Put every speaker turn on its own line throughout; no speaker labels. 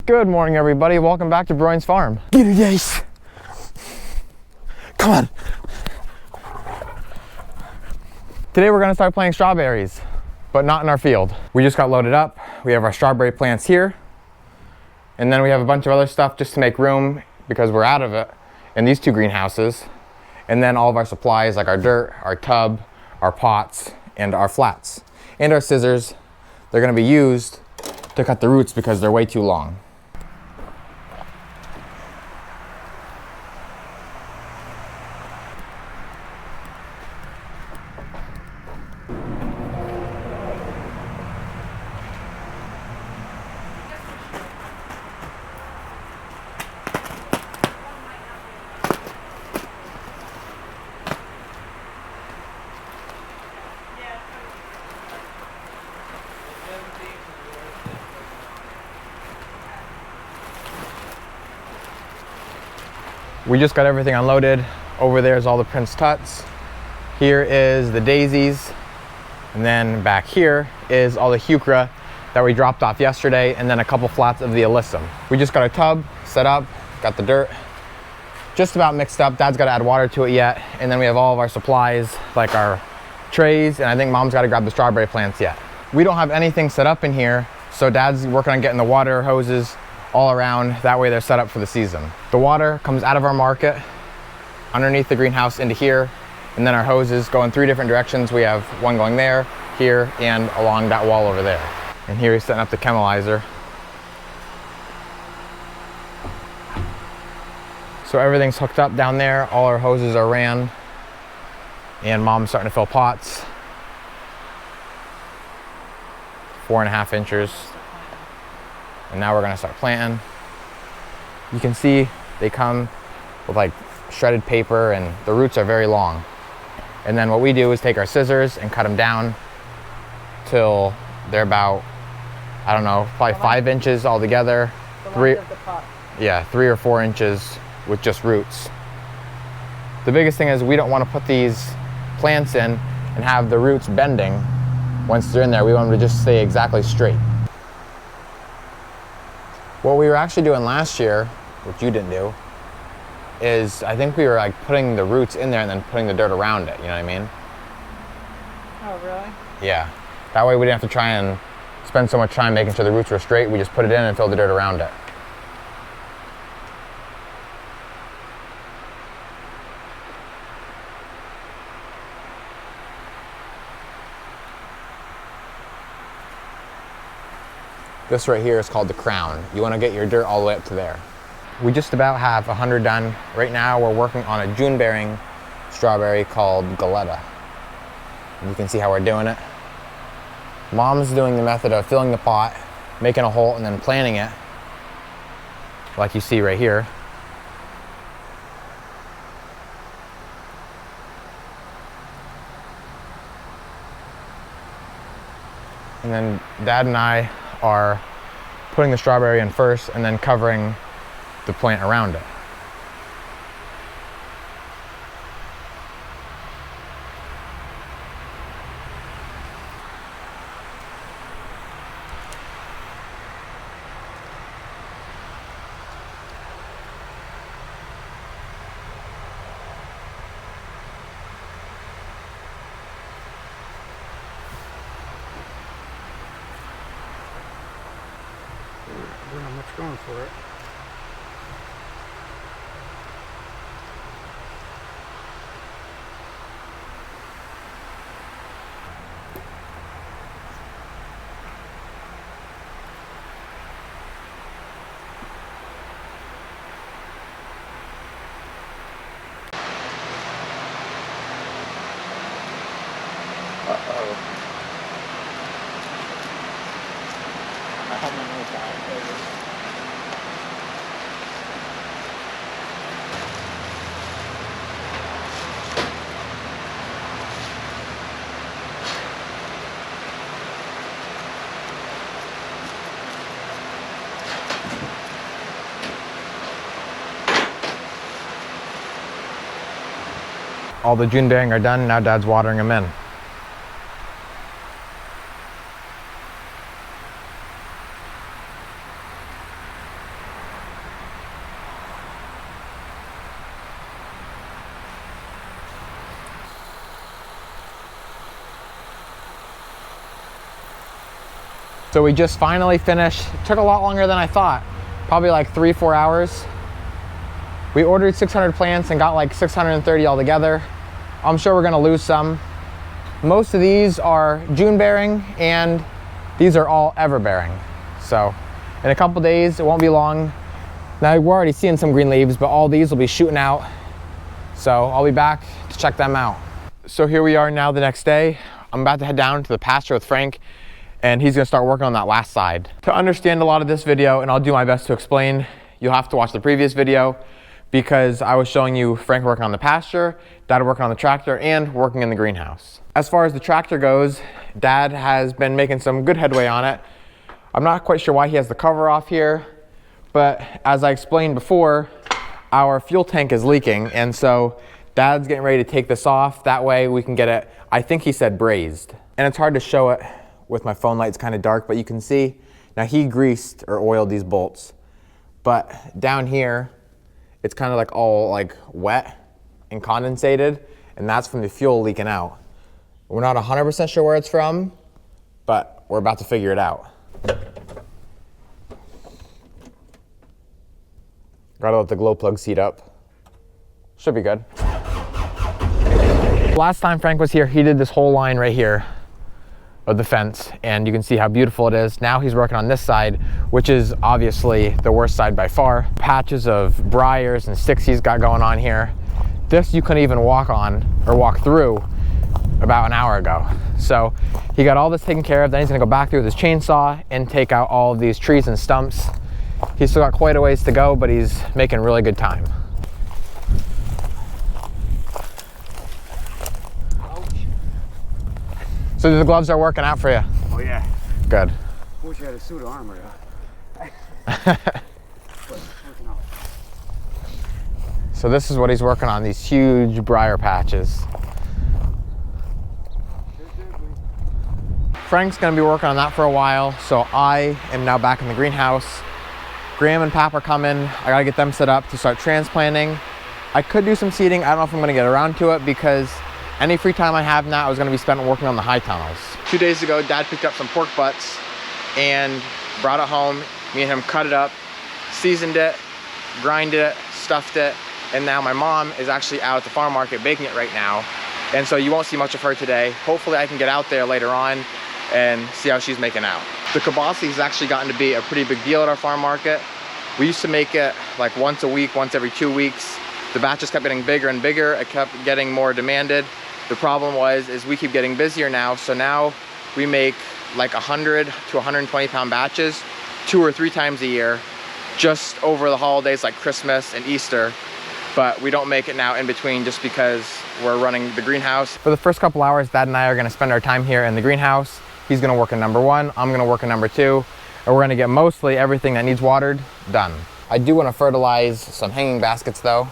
Good morning, everybody. Welcome back to Broyans Farm.
Get it, Ace. Come on.
Today we're gonna start planting strawberries, but not in our field. We just got loaded up. We have our strawberry plants here, and then we have a bunch of other stuff just to make room because we're out of it in these two greenhouses. And then all of our supplies like our dirt, our tub, our pots, and our flats. And our scissors. They're gonna be used to cut the roots because they're way too long. We just got everything unloaded. Over there is all the Prince Tuts. Here is the daisies. And then back here is all the heuchera that we dropped off yesterday, and then a couple flats of the alyssum. We just got a tub set up, got the dirt just about mixed up. Dad's got to add water to it yet. And then we have all of our supplies like our trays, and I think Mom's got to grab the strawberry plants yet. We don't have anything set up in here, so Dad's working on getting the water hoses all around. That way they're set up for the season. The water comes out of our market, underneath the greenhouse into here, and then our hoses go in 3 different directions. We have one going there, here, and along that wall over there. And here he's setting up the chemilizer. So everything's hooked up down there. All our hoses are ran, and Mom's starting to fill pots. 4.5 inches. And now we're gonna start planting. You can see they come with like shredded paper, and the roots are very long. And then what we do is take our scissors and cut them down till they're about, I don't know, probably 5 inches altogether. Yeah, 3 or 4 inches with just roots. The biggest thing is we don't want to put these plants in and have the roots bending once they're in there. We want them to just stay exactly straight. What we were actually doing last year, which you didn't do, is I think we were like putting the roots in there and then putting the dirt around it, you know what I mean?
Oh, really?
Yeah. That way we didn't have to try and spend so much time making sure the roots were straight. We just put it in and filled the dirt around it. This right here is called the crown. You want to get your dirt all the way up to there. We just about have 100 done. Right now we're working on a June-bearing strawberry called Galetta. You can see how we're doing it. Mom's doing the method of filling the pot, making a hole, and then planting it, like you see right here. And then Dad and I are putting the strawberry in first and then covering the plant around it.
There's not much going for it. Uh-oh. I have my nose out.
All the June bearing are done. Now Dad's watering them in. So we just finally finished. It took a lot longer than I thought. Probably like 3-4 hours. We ordered 600 plants and got like 630 altogether. I'm sure we're gonna lose some. Most of these are June bearing and these are all ever bearing. So in a couple days, it won't be long. Now we're already seeing some green leaves, but all these will be shooting out. So I'll be back to check them out. So here we are now the next day. I'm about to head down to the pasture with Frank and he's gonna start working on that last side. To understand a lot of this video, and I'll do my best to explain, you'll have to watch the previous video because I was showing you Frank working on the pasture, Dad working on the tractor, and working in the greenhouse. As far as the tractor goes, Dad has been making some good headway on it. I'm not quite sure why he has the cover off here, but as I explained before, our fuel tank is leaking, and so Dad's getting ready to take this off. That way we can get it, I think he said brazed. And it's hard to show it with my phone light, it's kind of dark, but you can see, now he greased or oiled these bolts. But down here, it's kind of like all like wet and condensated, and that's from the fuel leaking out. We're not 100% sure where it's from, but we're about to figure it out. Gotta let the glow plug seat up. Should be good. Last time Frank was here, he did this whole line right here of the fence, and you can see how beautiful it is. Now he's working on this side, which is obviously the worst side by far. Patches of briars and sticks he's got going on here. This you couldn't even walk on or walk through about an hour ago. So he got all this taken care of. Then he's gonna go back through with his chainsaw and take out all of these trees and stumps. He's still got quite a ways to go, but he's making really good time. So the gloves are working out for you?
Oh yeah.
Good.
Wish you had a suit of armor
So this is what he's working on, these huge briar patches. Frank's gonna be working on that for a while, so I am now back in the greenhouse. Graham and Pap are coming. I gotta get them set up to start transplanting. I could do some seeding. I don't know if I'm gonna get around to it because any free time I have now is gonna be spent working on the high tunnels. 2 days ago, Dad picked up some pork butts and brought it home. Me and him cut it up, seasoned it, grinded it, stuffed it, and now my mom is actually out at the farm market baking it right now. And so you won't see much of her today. Hopefully I can get out there later on and see how she's making out. The kobasi has actually gotten to be a pretty big deal at our farm market. We used to make it like once a week, once every 2 weeks. The batches kept getting bigger and bigger. It kept getting more demanded. The problem is we keep getting busier now. So now we make like 100 to 120 pound batches 2 or 3 times a year, just over the holidays like Christmas and Easter. But we don't make it now in between just because we're running the greenhouse. For the first couple hours, Dad and I are gonna spend our time here in the greenhouse. He's gonna work in number 1, I'm gonna work in number 2, and we're gonna get mostly everything that needs watered done. I do wanna fertilize some hanging baskets though.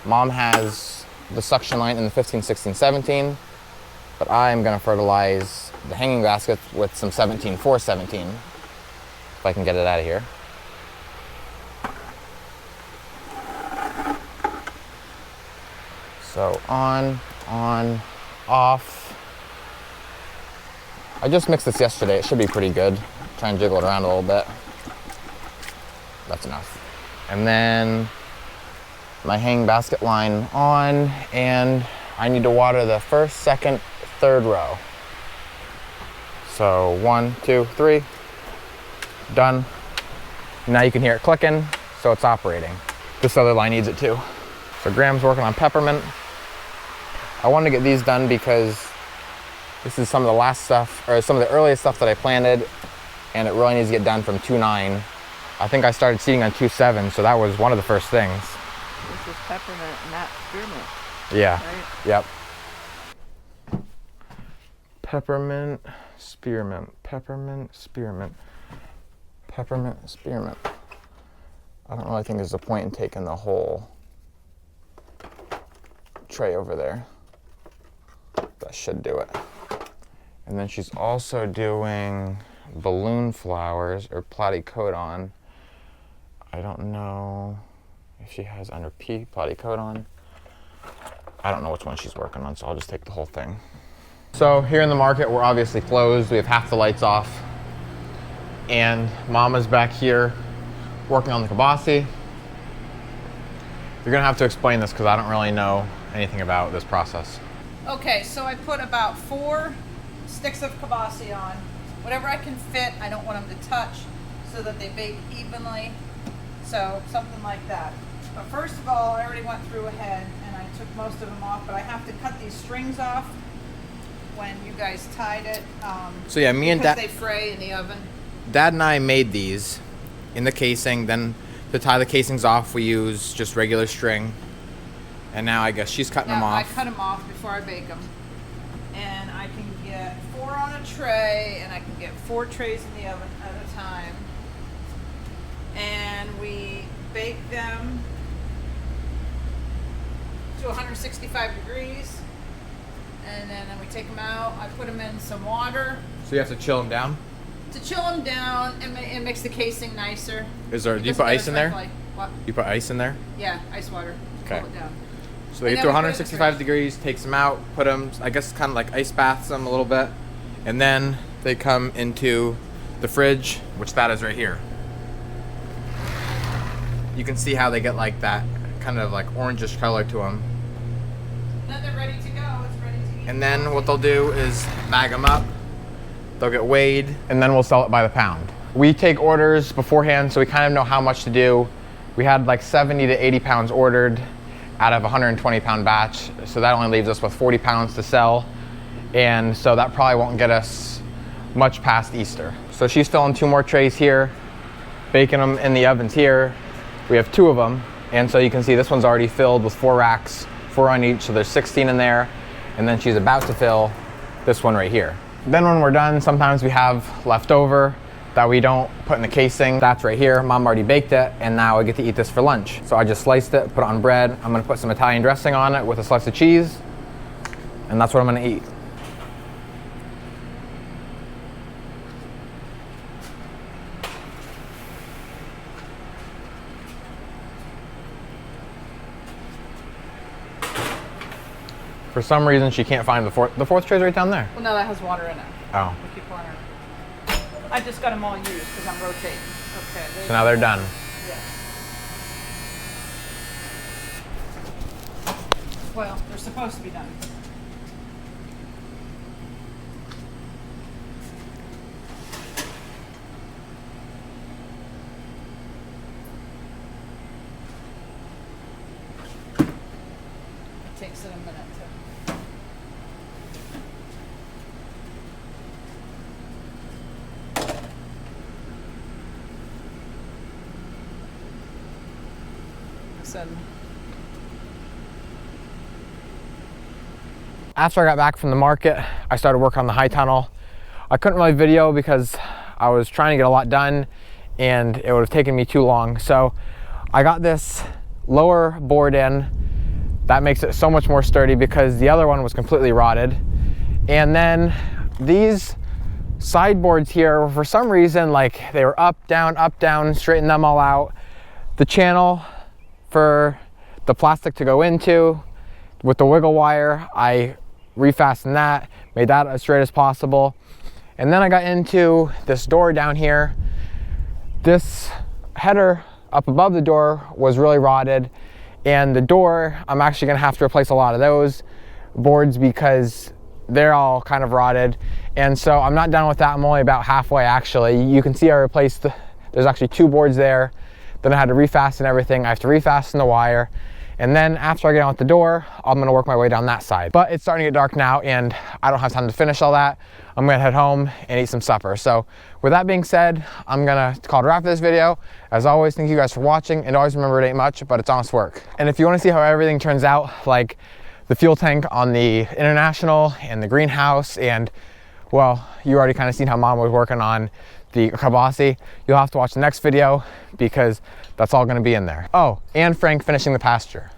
Mom has the suction line in the 15, 16, 17, but I'm gonna fertilize the hanging baskets with some 17, 417, if I can get it out of here. So on, off. I just mixed this yesterday. It should be pretty good. Try and jiggle it around a little bit. That's enough. And then my hanging basket line on, and I need to water the first, second, third row. So 1, 2, 3, done. Now you can hear it clicking, so it's operating. This other line needs it too. So Graham's working on peppermint. I wanted to get these done because this is some of the last stuff, or some of the earliest stuff that I planted, and it really needs to get done from 2.9. I think I started seeding on 2.7, so that was one of the first things.
This is peppermint, not spearmint.
Yeah,
right?
Yep. Peppermint, spearmint, peppermint, spearmint, peppermint, spearmint. I don't really think there's a point in taking the whole tray over there. That should do it. And then she's also doing balloon flowers or platycodon. I don't know if she has under P platycodon. I don't know which one she's working on, so I'll just take the whole thing. So here in the market, we're obviously closed. We have half the lights off. and Mama's back here working on the kobasi. You're gonna have to explain this because I don't really know anything about this process.
Okay, so I put about 4 sticks of kobasi on. Whatever I can fit, I don't want them to touch so that they bake evenly. So something like that. But first of all, I already went through ahead and I took most of them off, but I have to cut these strings off when you guys tied it.
So yeah, me and Dad,
they fray in the oven.
Dad and I made these in the casing. Then to tie the casings off, we use just regular string. And now I guess she's cutting them off.
I cut them off before I bake them. And I can get 4 on a tray, and I can get 4 trays in the oven at a time. And we bake them to 165 degrees. And then we take them out. I put them in some water.
So you have to chill them down?
To chill them down, and it makes the casing nicer.
Do you put ice in there?
What?
You put ice in there?
Yeah, ice water.
Okay.
Cool it down.
So they get to 165 degrees, takes them out, put them, I guess kind of like ice baths them a little bit. And then they come into the fridge, which that is right here. You can see how they get like that kind of like orangish color to them.
Then they're ready to go. It's ready to eat.
And then what they'll do is bag them up. They'll get weighed, and then we'll sell it by the pound. We take orders beforehand, so we kind of know how much to do. We had like 70 to 80 pounds ordered out of a 120 pound batch. So that only leaves us with 40 pounds to sell. And so that probably won't get us much past Easter. So she's filling 2 more trays here, baking them in the ovens here. We have 2 of them. And so you can see this one's already filled with 4 racks, 4 on each. So there's 16 in there. And then she's about to fill this one right here. Then when we're done, sometimes we have leftover that we don't put in the casing. That's right here. Mom already baked it, and now I get to eat this for lunch. So I just sliced it, put it on bread. I'm gonna put some Italian dressing on it with a slice of cheese, and that's what I'm gonna eat. For some reason, she can't find the fourth tray's right down there.
Well, no, that has water in it.
Oh.
We'll keep water. I just got them all used because I'm rotating. Okay.
So now they're done.
Yes. Well, they're supposed to be done. It takes it a minute to.
After I got back from the market, I started working on the high tunnel. I couldn't really video because I was trying to get a lot done and it would have taken me too long. So I got this lower board in. That makes it so much more sturdy because the other one was completely rotted. And then these sideboards here, for some reason, like they were up, down, straighten them all out. The channel for the plastic to go into with the wiggle wire, I refastened that, made that as straight as possible. And then I got into this door down here. This header up above the door was really rotted, and the door, I'm actually gonna have to replace a lot of those boards because they're all kind of rotted. And so I'm not done with that, I'm only about halfway actually. You can see I replaced, there's actually 2 boards there. Then I had to refasten everything. I have to refasten the wire. And then after I get out the door, I'm gonna work my way down that side. But it's starting to get dark now and I don't have time to finish all that. I'm gonna head home and eat some supper. So with that being said, I'm gonna call it a wrap for this video. As always, thank you guys for watching, and always remember it ain't much, but it's honest work. And if you wanna see how everything turns out, like the fuel tank on the International and the greenhouse, and well, you already kind of seen how Mom was working on the kobasi, you'll have to watch the next video because that's all gonna be in there. Oh, and Frank finishing the pasture.